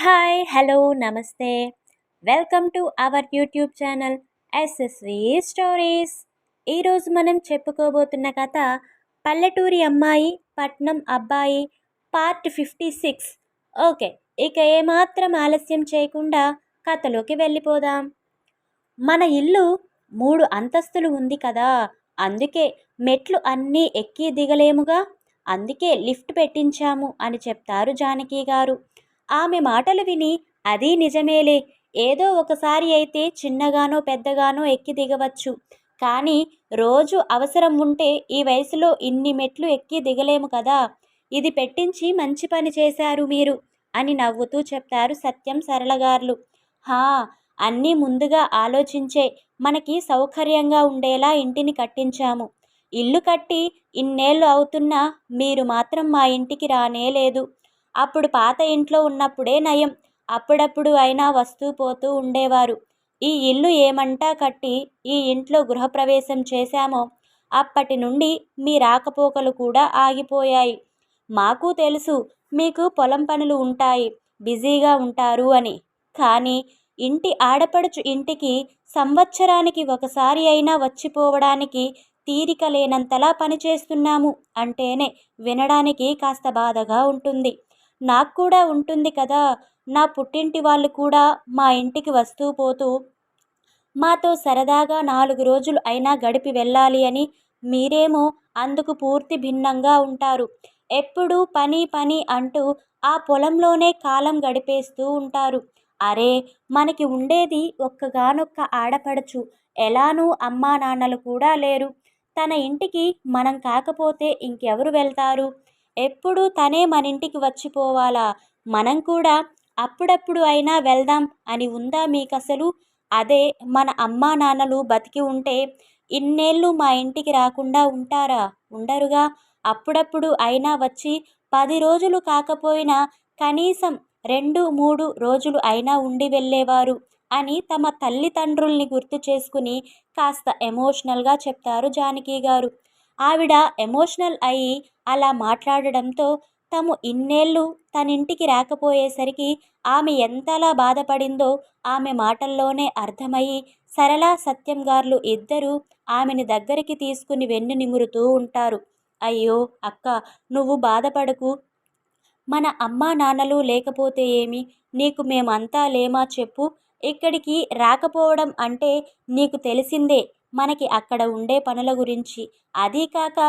Hi hello నమస్తే welcome to our YouTube channel SSV stories. ఈరోజు మనం చెప్పుకోబోతున్న కథ పల్లెటూరి అమ్మాయి పట్నం అబ్బాయి పార్ట్ 56. ఓకే, ఇక ఏమాత్రం ఆలస్యం చేయకుండా కథలోకి వెళ్ళిపోదాం. మన ఇల్లు 3 అంతస్తులు ఉంది కదా, అందుకే మెట్లు అన్నీ ఎక్కి దిగలేముగా, అందుకే లిఫ్ట్ పెట్టించాము అని చెప్తారు జానకి గారు. ఆమె మాటలు విని అది నిజమేలే, ఏదో ఒకసారి అయితే చిన్నగానో పెద్దగానో ఎక్కి దిగవచ్చు, కానీ రోజు అవసరం ఉంటే ఈ వయసులో ఇన్ని మెట్లు ఎక్కి దిగలేము కదా, ఇది పెట్టించి మంచి పని చేశారు మీరు అని నవ్వుతూ చెప్తారు సత్యం సరళగారులు. హా, అన్నీ ముందుగా ఆలోచించే మనకి సౌకర్యంగా ఉండేలా ఇంటిని కట్టించాము. ఇల్లు కట్టి ఇన్నేళ్ళు అవుతున్నా మీరు మాత్రం మా ఇంటికి రానేలేదు. అప్పుడు పాత ఇంట్లో ఉన్నప్పుడే నయం, అప్పుడప్పుడు అయినా వస్తూ పోతూ ఉండేవారు. ఈ ఇల్లు ఏమంటా కట్టి ఈ ఇంట్లో గృహప్రవేశం చేశామో అప్పటి నుండి మీ రాకపోకలు కూడా ఆగిపోయాయి. మాకు తెలుసు మీకు పొలం పనులు ఉంటాయి, బిజీగా ఉంటారు అని, కానీ ఇంటి ఆడపడుచు ఇంటికి సంవత్సరానికి ఒకసారి అయినా వచ్చిపోవడానికి తీరిక లేనంతలా పనిచేస్తున్నాము అంటేనే వినడానికి కాస్త బాధగా ఉంటుంది. నాకు కూడా ఉంటుంది కదా, నా పుట్టింటి వాళ్ళు కూడా మా ఇంటికి వస్తూ పోతూ మాతో సరదాగా 4 రోజులు అయినా గడిపి వెళ్ళాలి అని. మీరేమో అందుకు పూర్తి భిన్నంగా ఉంటారు. ఎప్పుడూ పని పని అంటూ ఆ పొలంలోనే కాలం గడిపేస్తూ ఉంటారు. అరే, మనకి ఉండేది ఒక్కగానొక్క ఆడపడచు, ఎలానూ అమ్మా నాన్నలు కూడా లేరు. తన ఇంటికి మనం కాకపోతే ఇంకెవరు వెళ్తారు? ఎప్పుడూ తనే మన ఇంటికి వచ్చిపోవాలా? మనం కూడా అప్పుడప్పుడు అయినా వెళ్దాం అని ఉందా మీకసలు? అదే మన అమ్మా నాన్నలు బతికి ఉంటే ఇన్నేళ్ళు మా ఇంటికి రాకుండా ఉంటారా? ఉండరుగా. అప్పుడప్పుడు అయినా వచ్చి 10 రోజులు కాకపోయినా కనీసం 2-3 రోజులు అయినా ఉండి వెళ్ళేవారు అని తమ తల్లిదండ్రుల్ని గుర్తు చేసుకుని కాస్త ఎమోషనల్గా చెప్తారు జానకి గారు. ఆవిడ ఎమోషనల్ అయి అలా మాట్లాడడంతో తాము ఇన్నేళ్ళు తనింటికి రాకపోయేసరికి ఆమె ఎంతలా బాధపడిందో ఆమె మాటల్లోనే అర్థమయ్యి సరళ సత్యం గారు ఇద్దరూ ఆమెని దగ్గరికి తీసుకుని వెన్ను నిమురుతూ ఉంటారు. అయ్యో అక్క, నువ్వు బాధపడకు. మన అమ్మా నాన్నలు లేకపోతే ఏమి, నీకు మేమంతా లేమా చెప్పు. ఇక్కడికి రాకపోవడం అంటే నీకు తెలిసిందే మనకి అక్కడ ఉండే పనుల గురించి. అదీ కాక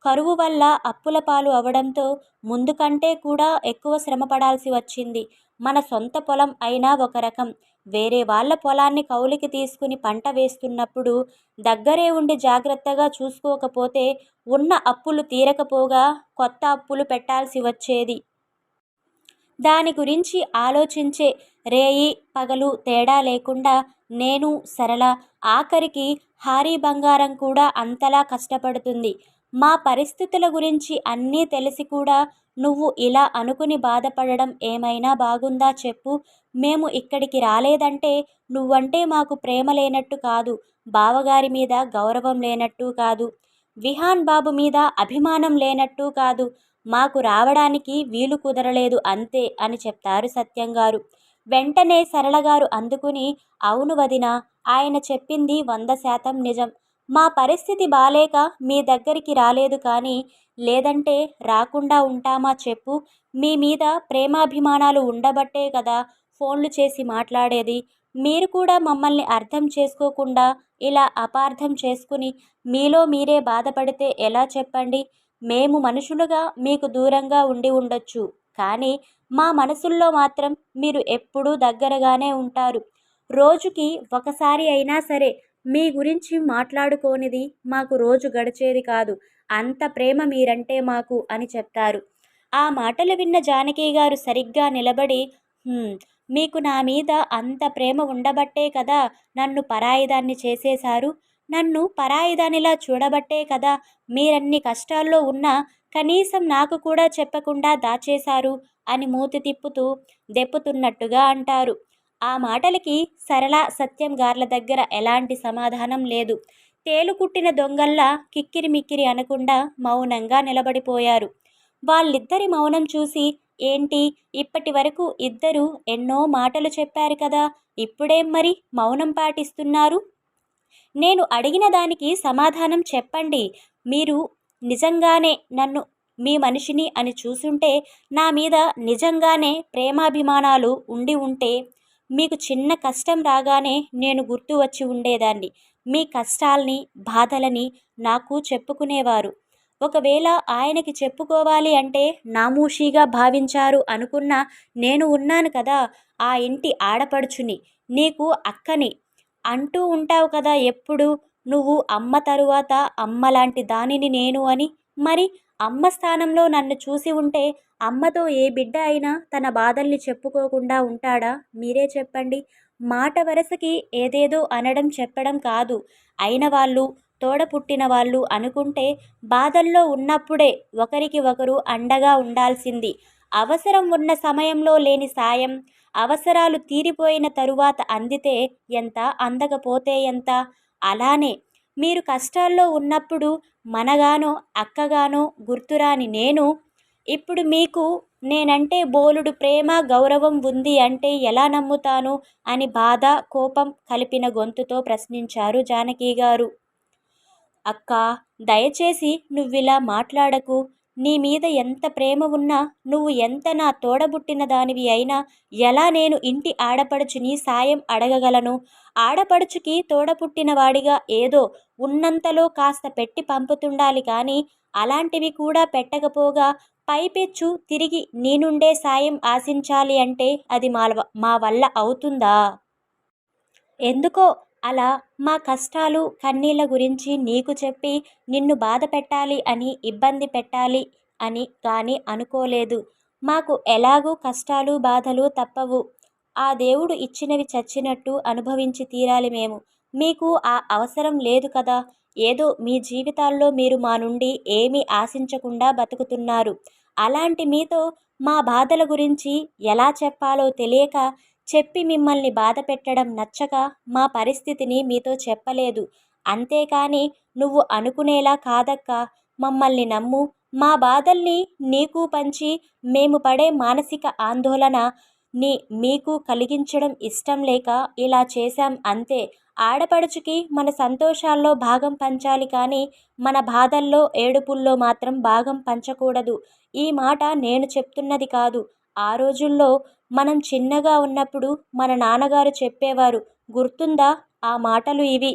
కరువు వల్ల అప్పుల పాలు అవడంతో ముందు కంటే కూడా ఎక్కువ శ్రమ పడాల్సి వచ్చింది. మన సొంత పొలం అయినా ఒక రకం, వేరే వాళ్ళ పొలాన్ని కౌలుకి తీసుకుని పంట వేస్తున్నప్పుడు దగ్గరే ఉండి జాగ్రత్తగా చూసుకోకపోతే ఉన్న అప్పులు తీరకపోగా కొత్త అప్పులు పెట్టాల్సి వచ్చేది. దాని గురించి ఆలోచించే రేయి పగలు తేడా లేకుండా నేను, సరళ, ఆఖరికి హారీ బంగారం కూడా అంతలా కష్టపడుతుంది. మా పరిస్థితుల గురించి అన్నీ తెలిసి కూడా నువ్వు ఇలా అనుకుని బాధపడడం ఏమైనా బాగుందా చెప్పు. మేము ఇక్కడికి రాలేదంటే నువ్వంటే మాకు ప్రేమ లేనట్టు కాదు, బావగారి మీద గౌరవం లేనట్టు కాదు, విహాన్ బాబు మీద అభిమానం లేనట్టు కాదు, మాకు రావడానికి వీలు కుదరలేదు అంతే అని చెప్తారు సత్యంగారు. వెంటనే సరళగారు అందుకుని, అవును వదిన, ఆయన చెప్పింది 100% నిజం. మా పరిస్థితి బాలేక మీ దగ్గరికి రాలేదు, కానీ లేదంటే రాకుండా ఉంటామా చెప్పు. మీ మీద ప్రేమాభిమానాలు ఉండబట్టే కదా ఫోన్లు చేసి మాట్లాడేది. మీరు కూడా మమ్మల్ని అర్థం చేసుకోకుండా ఇలా అపార్థం చేసుకుని మీలో మీరే బాధపడితే ఎలా చెప్పండి. మేము మనుషులుగా మీకు దూరంగా ఉండి ఉండొచ్చు, కానీ మా మనసుల్లో మాత్రం మీరు ఎప్పుడూ దగ్గరగానే ఉంటారు. రోజుకి ఒకసారి అయినా సరే మీ గురించి మాట్లాడుకోనిది మాకు రోజు గడిచేది కాదు. అంత ప్రేమ మీరంటే మాకు అని చెప్తారు. ఆ మాటలు విన్న జానకి గారు సరిగ్గా నిలబడి, మీకు నా మీద అంత ప్రేమ ఉండబట్టే కదా నన్ను పరాయిదాన్ని చేసేశారు. నన్ను పరాయిదానిలా చూడబట్టే కదా మీరన్ని కష్టాల్లో ఉన్నా కనీసం నాకు కూడా చెప్పకుండా దాచేశారు అని మూతి తిప్పుతూ దెప్పుతున్నట్టుగా అంటారు. ఆ మాటలకి సరళ సత్యం గార్ల దగ్గర ఎలాంటి సమాధానం లేదు. తేలుకుట్టిన దొంగల్లా కిక్కిరి మిక్కిరి అనకుండా మౌనంగా నిలబడిపోయారు. వాళ్ళిద్దరి మౌనం చూసి ఏంటి, ఇప్పటి వరకు ఇద్దరు ఎన్నో మాటలు చెప్పారు కదా, ఇప్పుడేం మరి మౌనం పాటిస్తున్నారు? నేను అడిగిన దానికి సమాధానం చెప్పండి. మీరు నిజంగానే నన్ను మీ మనిషిని అని చూసుంటే, నా మీద నిజంగానే ప్రేమాభిమానాలు ఉండి ఉంటే, మీకు చిన్న కష్టం రాగానే నేను గుర్తు వచ్చి ఉండేదాన్ని. మీ కష్టాల్ని, బాధలని నాకు చెప్పుకునేవారు. ఒకవేళ ఆయనకి చెప్పుకోవాలి అంటే నామూషీగా భావించారు అనుకున్నా, నేను ఉన్నాను కదా, ఆ ఇంటి ఆడపడుచుని, నీకు అక్కని అంటూ ఉంటావు కదా ఎప్పుడు. నువ్వు అమ్మ తరువాత అమ్మలాంటి దానిని నేను అని. మరి అమ్మ స్థానంలో నన్ను చూసి ఉంటే, అమ్మతో ఏ బిడ్డ అయినా తన బాధల్ని చెప్పుకోకుండా ఉంటాడా? మీరే చెప్పండి. మాట వరసకి ఏదేదో అనడం చెప్పడం కాదు. అయిన వాళ్ళు, తోడ పుట్టిన వాళ్ళు అనుకుంటే బాధల్లో ఉన్నప్పుడే ఒకరికి ఒకరు అండగా ఉండాల్సింది. అవసరం ఉన్న సమయంలో లేని సాయం, అవసరాలు తీరిపోయిన తరువాత అందితే ఎంత, అందకపోతే ఎంత. అలానే మీరు కష్టాల్లో ఉన్నప్పుడు మనగానో అక్కగానో గుర్తురాని నేను, ఇప్పుడు మీకు నేనంటే బోలుడు ప్రేమ గౌరవం ఉంది అంటే ఎలా నమ్ముతాను అని బాధ, కోపం కలిపిన గొంతుతో ప్రశ్నించారు జానకి గారు. అక్కా, దయచేసి నువ్విలా మాట్లాడకు. నీ మీద ఎంత ప్రేమ ఉన్నా, నువ్వు ఎంత నా తోడబుట్టిన దానివి అయినా, ఎలా నేను ఇంటి ఆడపడుచుని సాయం అడగగలను? ఆడపడుచుకి తోడపుట్టిన వాడిగా ఏదో ఉన్నంతలో కాస్త పెట్టి పంపుతుండాలి కానీ, అలాంటివి కూడా పెట్టకపోగా పైపెచ్చు తిరిగి నీ నుండే సాయం ఆశించాలి అంటే అది మా వల్ల అవుతుందా? ఎందుకో అలా మా కష్టాలు, కన్నీళ్ళ గురించి నీకు చెప్పి నిన్ను బాధ పెట్టాలి అని, ఇబ్బంది పెట్టాలి అని కానీ అనుకోలేదు. మాకు ఎలాగూ కష్టాలు, బాధలు తప్పవు. ఆ దేవుడు ఇచ్చినవి చచ్చినట్టు అనుభవించి తీరాలి మేము. మీకు ఆ అవసరం లేదు కదా. ఏదో మీ జీవితాల్లో మీరు మా నుండి ఏమీ ఆశించకుండా బతుకుతున్నారు. అలాంటి మీతో మా బాధల గురించి ఎలా చెప్పాలో తెలియక, చెప్పి మిమ్మల్ని బాధ పెట్టడం నచ్చక మా పరిస్థితిని మీతో చెప్పలేదు. అంతేకాని నువ్వు అనుకునేలా కాదక్కా. మమ్మల్ని నమ్ము. మా బాధల్ని నీకు పంచి మేము పడే మానసిక ఆందోళన మీకు కలిగించడం ఇష్టం లేక ఇలా చేశాం అంతే. ఆడపడుచుకి మన సంతోషాల్లో భాగం పంచాలి కానీ, మన బాధల్లో, ఏడుపుల్లో మాత్రం భాగం పంచకూడదు. ఈ మాట నేను చెప్తున్నది కాదు. ఆ రోజుల్లో మనం చిన్నగా ఉన్నప్పుడు మన నాన్నగారు చెప్పేవారు. గుర్తుందా ఆ మాటలు ఇవి?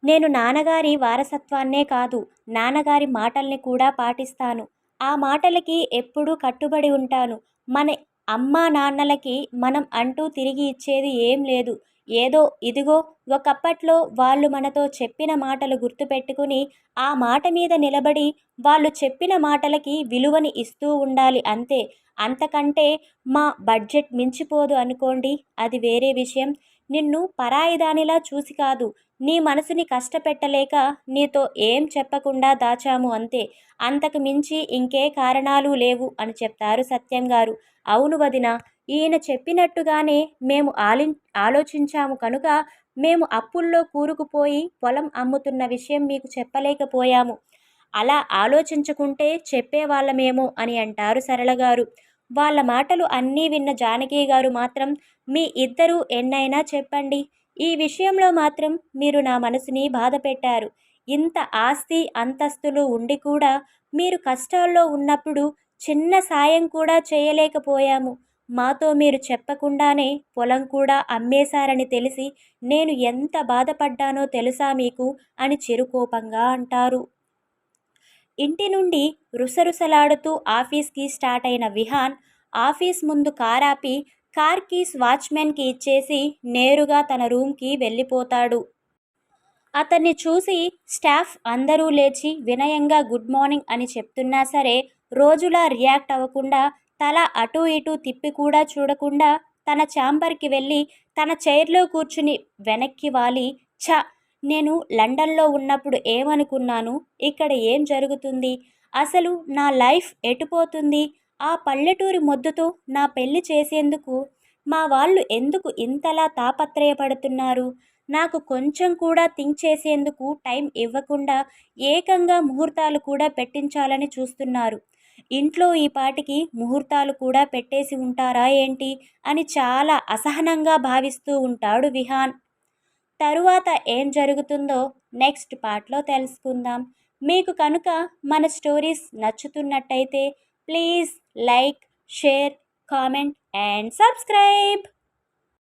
నేను నాన్నగారి వారసత్వాన్నే కాదు, నాన్నగారి మాటల్ని కూడా పాటిస్తాను. ఆ మాటలకి ఎప్పుడూ కట్టుబడి ఉంటాను. మన అమ్మా నాన్నలకి మనం అంటూ తిరిగి ఇచ్చేది ఏం లేదు. ఏదో ఇదిగో ఒకప్పట్లో వాళ్ళు మనతో చెప్పిన మాటలు గుర్తుపెట్టుకుని, ఆ మాట మీద నిలబడి వాళ్ళు చెప్పిన మాటలకి విలువని ఇస్తూ ఉండాలి అంతే. అంతకంటే మా బడ్జెట్ మించిపోదు అనుకోండి, అది వేరే విషయం. నిన్ను పరాయిదానిలా చూసి కాదు, నీ మనసుని కష్టపెట్టలేక నీతో ఏం చెప్పకుండా దాచాము అంతే. అంతకు మించి ఇంకే కారణాలు లేవు అని చెప్తారు సత్యం గారు. అవును వదిన, ఈయన చెప్పినట్టుగానే మేము ఆలోచించాము కనుక మేము అప్పుల్లో కూరుకుపోయి పొలం అమ్ముతున్న విషయం మీకు చెప్పలేకపోయాము. అలా ఆలోచించుకుంటే చెప్పేవాళ్ళమేమో అని అంటారు సరళ గారు. వాళ్ళ మాటలు అన్నీ విన్న జానకి గారు మాత్రం, మీ ఇద్దరూ ఎన్నైనా చెప్పండి, ఈ విషయంలో మాత్రం మీరు నా మనసుని బాధ పెట్టారు. ఇంత ఆస్తి అంతస్తులు ఉండి కూడా మీరు కష్టాల్లో ఉన్నప్పుడు చిన్న సాయం కూడా చేయలేకపోయాము. మాతో మీరు చెప్పకుండానే పొలం కూడా అమ్మేశారని తెలిసి నేను ఎంత బాధపడ్డానో తెలుసా మీకు అని చిరుకోపంగా అంటారు. ఇంటి నుండి రుసరుసలాడుతూ ఆఫీస్కి స్టార్ట్ అయిన విహాన్ ఆఫీస్ ముందు కారాపి కార్ కీస్ వాచ్మెన్కి ఇచ్చేసి నేరుగా తన రూమ్కి వెళ్ళిపోతాడు. అతన్ని చూసి స్టాఫ్ అందరూ లేచి వినయంగా గుడ్ మార్నింగ్ అని చెప్తున్నా సరే, రోజులా రియాక్ట్ అవ్వకుండా, తల అటూ ఇటూ తిప్పి కూడా చూడకుండా తన ఛాంబర్కి వెళ్ళి తన చైర్లో కూర్చుని వెనక్కి వాలి, ఛ, నేను లండన్లో ఉన్నప్పుడు ఏమనుకున్నాను, ఇక్కడ ఏం జరుగుతుంది, అసలు నా లైఫ్ ఎటుపోతుంది, ఆ పల్లెటూరి మొద్దుతో నా పెళ్లి చేసేందుకు మా వాళ్ళు ఎందుకు ఇంతలా తాపత్రయపడుతున్నారు, నాకు కొంచెం కూడా థింక్ చేసేందుకు టైం ఇవ్వకుండా ఏకంగా ముహూర్తాలు కూడా పెట్టించాలని చూస్తున్నారు. ఇంట్లో ఈ పాటికి ముహూర్తాలు కూడా పెట్టేసి ఉంటారా ఏంటి అని చాలా అసహనంగా భావిస్తూ ఉంటాడు విహాన్. తరువాత ఏం జరుగుతుందో నెక్స్ట్ పార్ట్లో తెలుసుకుందాం. మీకు కనుక మన స్టోరీస్ నచ్చుతున్నట్టయితే please like, share, comment and subscribe.